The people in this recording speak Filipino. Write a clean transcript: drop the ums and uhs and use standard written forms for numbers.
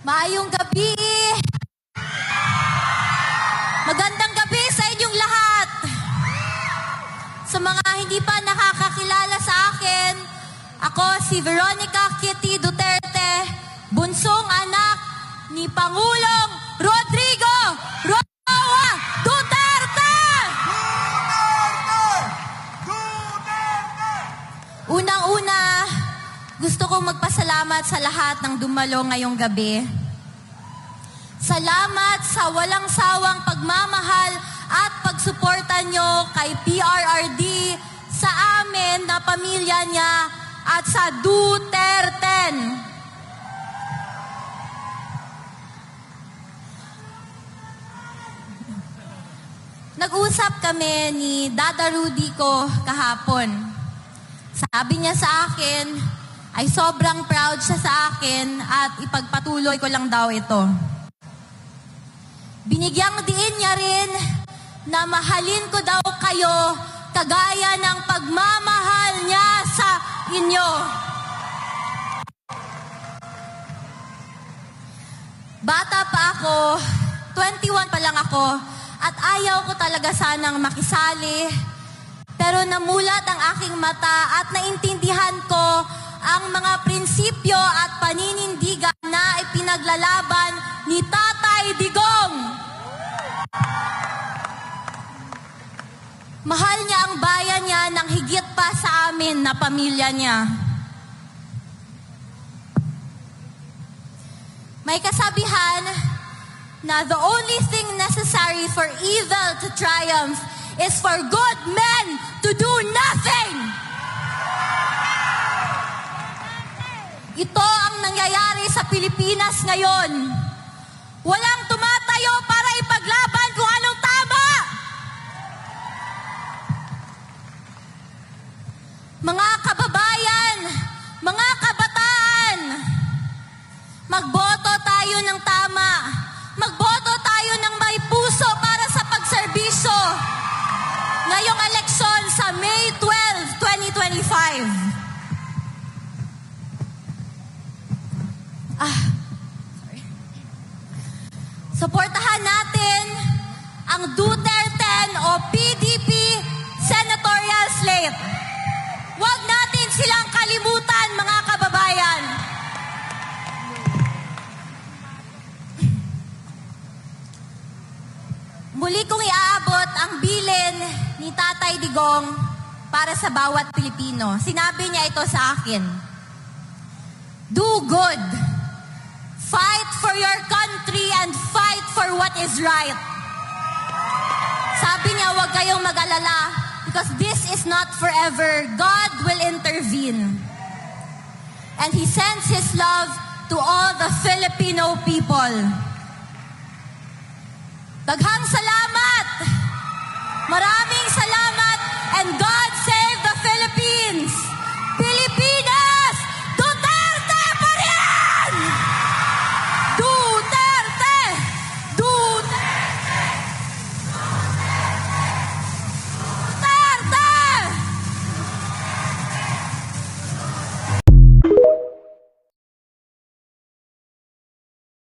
Maayong gabi! Magandang gabi sa inyong lahat! Sa mga hindi pa nakakakilala sa akin, ako si Veronica Kitty Duterte, bunsong anak ni Pangulong Rodrigo Roa Duterte! Unang-una, gusto kong magpasalamat sa lahat ng dumalo ngayong gabi. Salamat sa walang sawang pagmamahal at pagsuporta nyo kay PRRD, sa amin na pamilya niya at sa Duterte. Nag-usap kami ni Dada Rudy ko kahapon. Sabi niya sa akin, ay sobrang proud siya sa akin at ipagpatuloy ko lang daw ito. Binigyang diin niya rin na mahalin ko daw kayo kagaya ng pagmamahal niya sa inyo. Bata pa ako, 21 pa lang ako, at ayaw ko talaga sanang makisali. Pero namulat ang aking mata at naintindihan ko ang mga prinsipyo at paninindigan na ipinaglalaban ni Tatay Digong. Mahal niya ang bayan niya ng higit pa sa amin na pamilya niya. May kasabihan na the only thing necessary for evil to triumph is for good men to do nothing. Ito ang nangyayari sa Pilipinas ngayon. Walang tumatayo para ipaglaban kung anong tama. Mga kababayan, mga kabataan, magboto tayo ng tama. Magboto tayo ng may puso para sa pagserbisyo ngayong eleksyon sa May 12, 2025. Suportahan natin ang Duterte o PDP senatorial slate. Huwag natin silang kalimutan, mga kababayan. Muli kong iaabot ang bilin ni Tatay Digong para sa bawat Pilipino. Sinabi niya ito sa akin. Do good. Fight for your country and fight for what is right. Sabi niya, huwag kayong mag-alala because this is not forever. God will intervene. And He sends His love to all the Filipino people. Daghang salamat! Maraming salamat!